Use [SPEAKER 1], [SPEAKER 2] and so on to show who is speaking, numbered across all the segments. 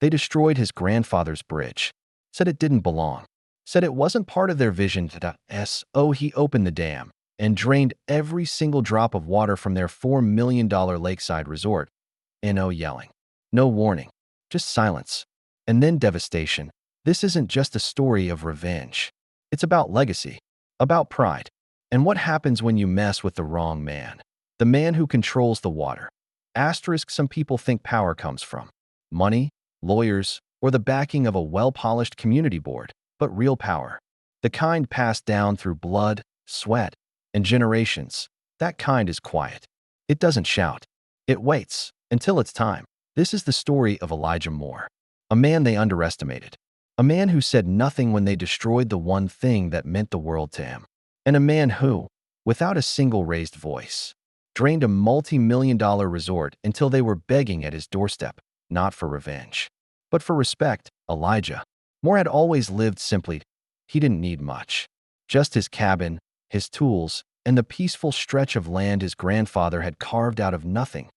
[SPEAKER 1] They destroyed his grandfather's bridge, said it didn't belong, said it wasn't part of their vision. So he opened the dam and drained every single drop of water from their $4 million lakeside resort. No yelling, no warning, just silence. And then devastation. This isn't just a story of revenge. It's about legacy, about pride, and what happens when you mess with the wrong man. The man who controls the water. Some people think power comes from money, lawyers, or the backing of a well-polished community board, but real power, the kind passed down through blood, sweat, and generations, that kind is quiet. It doesn't shout. It waits until it's time. This is the story of Elijah Moore, a man they underestimated, a man who said nothing when they destroyed the one thing that meant the world to him, and a man who, without a single raised voice, drained a multi-million-dollar resort until they were begging at his doorstep, not for revenge, but for respect. Elijah Moore had always lived simply. He didn't need much, just his cabin, his tools, and the peaceful stretch of land his grandfather had carved out of nothing.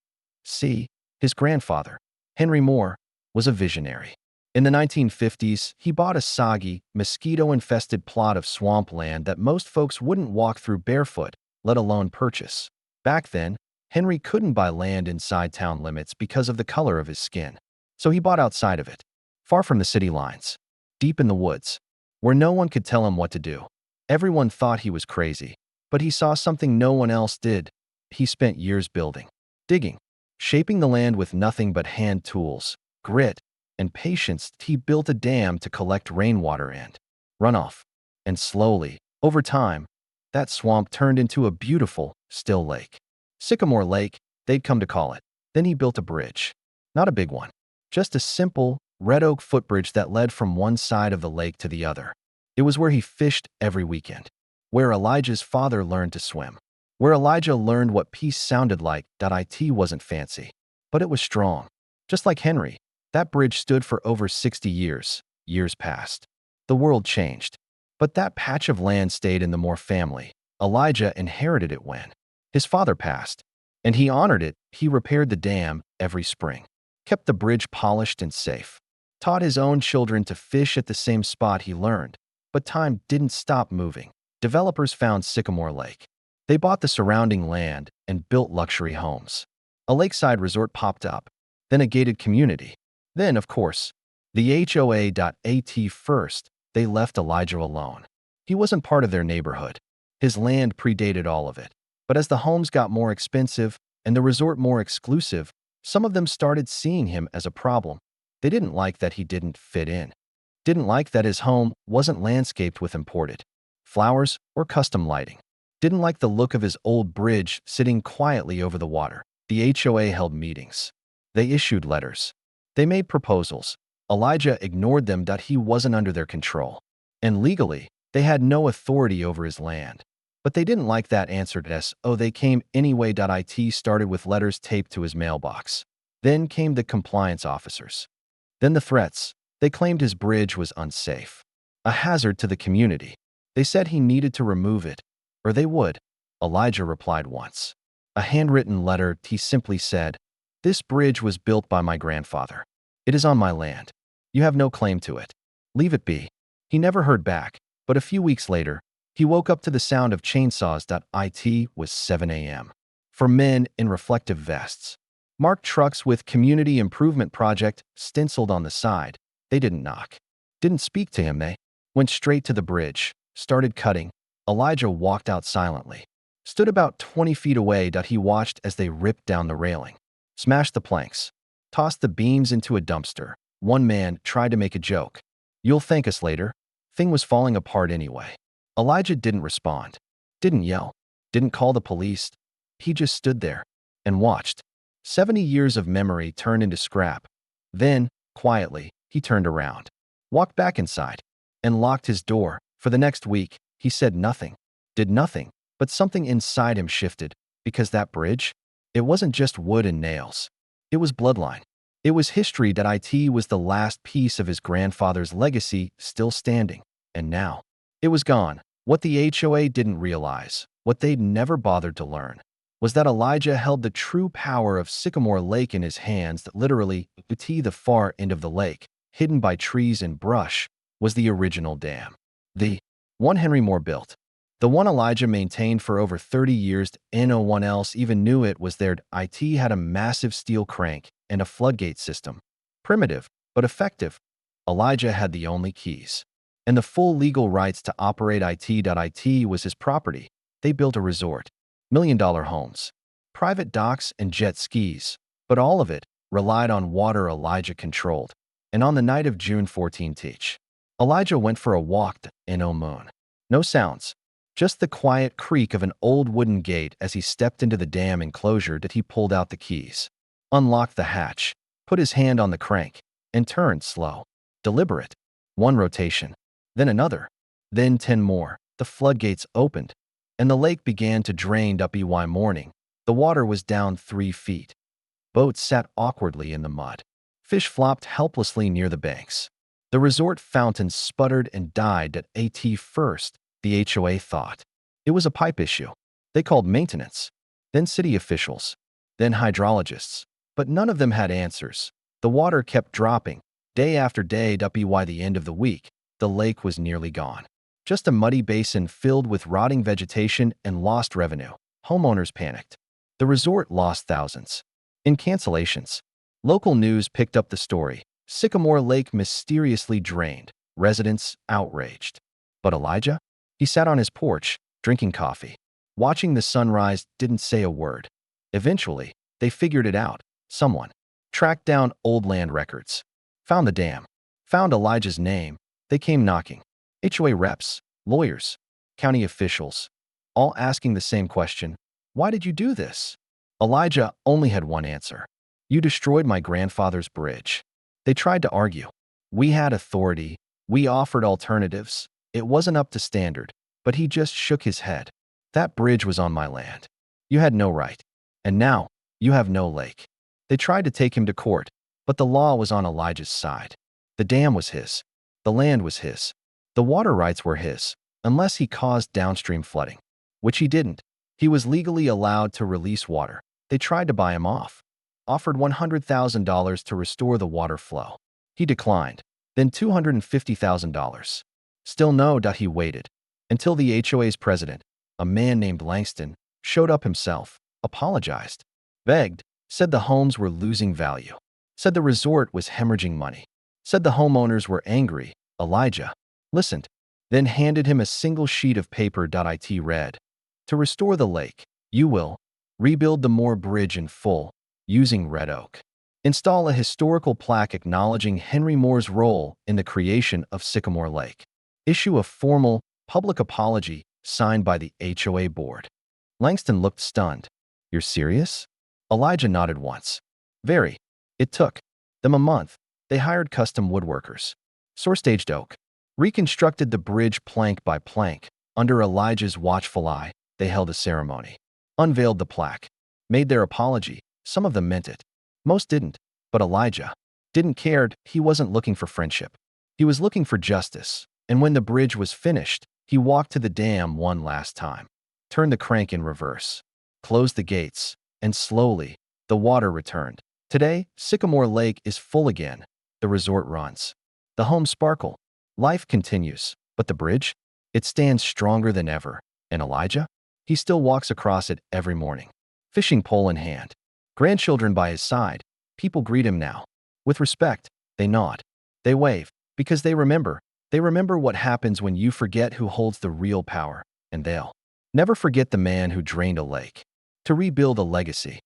[SPEAKER 1] See, his grandfather, Henry Moore, was a visionary. In the 1950s, he bought a soggy, mosquito-infested plot of swampland that most folks wouldn't walk through barefoot, let alone purchase. Back then, Henry couldn't buy land inside town limits because of the color of his skin. So he bought outside of it, far from the city lines, deep in the woods, where no one could tell him what to do. Everyone thought he was crazy, but he saw something no one else did. He spent years building, digging, shaping the land with nothing but hand tools, grit, and patience. He built a dam to collect rainwater and runoff. And slowly, over time, that swamp turned into a beautiful, still lake. Sycamore Lake, they'd come to call it. Then he built a bridge. Not a big one, just a simple, red oak footbridge that led from one side of the lake to the other. It was where he fished every weekend, where Elijah's father learned to swim, where Elijah learned what peace sounded like. It wasn't fancy, but it was strong. Just like Henry, that bridge stood for over 60 years. Years passed. The world changed. But that patch of land stayed in the Moore family. Elijah inherited it when his father passed, and he honored it. He repaired the dam every spring, kept the bridge polished and safe, taught his own children to fish at the same spot he learned. But time didn't stop moving. Developers found Sycamore Lake. They bought the surrounding land and built luxury homes. A lakeside resort popped up, then a gated community. Then, of course, the HOA. At first, they left Elijah alone. He wasn't part of their neighborhood. His land predated all of it. But as the homes got more expensive and the resort more exclusive, some of them started seeing him as a problem. They didn't like that he didn't fit in. Didn't like that his home wasn't landscaped with imported flowers or custom lighting. Didn't like the look of his old bridge sitting quietly over the water. The HOA held meetings. They issued letters. They made proposals. Elijah ignored them. He wasn't under their control. And legally, they had no authority over his land. But they didn't like that answer. So they came anyway. It started with letters taped to his mailbox. Then came the compliance officers. Then the threats. They claimed his bridge was unsafe, a hazard to the community. They said he needed to remove it, or they would. Elijah replied once. A handwritten letter. He simply said, "This bridge was built by my grandfather. It is on my land. You have no claim to it. Leave it be." He never heard back, but a few weeks later, he woke up to the sound of chainsaws. It was 7 a.m. For men in reflective vests. Marked trucks with Community Improvement Project stenciled on the side. They didn't knock. Didn't speak to him. They went straight to the bridge, started cutting. Elijah walked out silently. Stood about 20 feet away. He watched as they ripped down the railing, smashed the planks, tossed the beams into a dumpster. One man tried to make a joke. "You'll thank us later." Thing was falling apart anyway. Elijah didn't respond, didn't yell, didn't call the police. He just stood there and watched. 70 years of memory turn into scrap. Then, quietly, he turned around, walked back inside, and locked his door. For the next week, he said nothing, did nothing, but something inside him shifted, because that bridge, it wasn't just wood and nails. It was bloodline. It was history. It was the last piece of his grandfather's legacy still standing. And now, it was gone. What the HOA didn't realize, what they'd never bothered to learn, was that Elijah held the true power of Sycamore Lake in his hands, that literally, the far end of the lake, hidden by trees and brush, was the original dam. The one Henry Moore built. The one Elijah maintained for over 30 years, no one else even knew it was there. It had a massive steel crank and a floodgate system. Primitive, but effective. Elijah had the only keys and the full legal rights to operate it. It was his property. They built a resort, million-dollar homes, private docks, and jet skis, but all of it relied on water Elijah controlled. And on the night of June 14th, Elijah went for a walk in no moon. No sounds, just the quiet creak of an old wooden gate. As he stepped into the dam enclosure, he pulled out the keys, unlocked the hatch, put his hand on the crank, and turned slow, deliberate. One rotation, then another, then 10 more. The floodgates opened, and the lake began to drain. By morning, the water was down 3 feet. Boats sat awkwardly in the mud. Fish flopped helplessly near the banks. The resort fountain sputtered and died. At first, the HOA thought it was a pipe issue. They called maintenance, then city officials, then hydrologists, but none of them had answers. The water kept dropping, day after day. By the end of the week, the lake was nearly gone. Just a muddy basin filled with rotting vegetation and lost revenue. Homeowners panicked. The resort lost thousands in cancellations. Local news picked up the story. Sycamore Lake mysteriously drained. Residents outraged. But Elijah? He sat on his porch, drinking coffee, watching the sunrise, didn't say a word. Eventually, they figured it out. Someone tracked down old land records, found the dam, found Elijah's name. They came knocking. HOA reps, lawyers, county officials, all asking the same question. Why did you do this? Elijah only had one answer. You destroyed my grandfather's bridge. They tried to argue. We had authority. We offered alternatives. It wasn't up to standard, but he just shook his head. That bridge was on my land. You had no right. And now, you have no lake. They tried to take him to court, but the law was on Elijah's side. The dam was his. The land was his. The water rights were his, unless he caused downstream flooding, which he didn't. He was legally allowed to release water. They tried to buy him off, offered $100,000 to restore the water flow. He declined, then $250,000. Still no. He waited until the HOA's president, a man named Langston, showed up himself, apologized, begged, said the homes were losing value, said the resort was hemorrhaging money, said the homeowners were angry. Elijah listened, then handed him a single sheet of paper. It read, to restore the lake, you will rebuild the Moore Bridge in full, using red oak. Install a historical plaque acknowledging Henry Moore's role in the creation of Sycamore Lake. Issue a formal, public apology signed by the HOA board. Langston looked stunned. You're serious? Elijah nodded once. Very. It took them a month. They hired custom woodworkers, source-staged oak, reconstructed the bridge plank by plank. Under Elijah's watchful eye, they held a ceremony, unveiled the plaque, made their apology. Some of them meant it. Most didn't. But Elijah didn't care. He wasn't looking for friendship. He was looking for justice. And when the bridge was finished, he walked to the dam one last time, turned the crank in reverse, closed the gates, and slowly, the water returned. Today, Sycamore Lake is full again. The resort runs. The homes sparkle. Life continues. But the bridge? It stands stronger than ever. And Elijah? He still walks across it every morning, fishing pole in hand. Grandchildren by his side. People greet him now. With respect, they nod. They wave. Because they remember. They remember what happens when you forget who holds the real power. And they'll never forget the man who drained a lake to rebuild a legacy.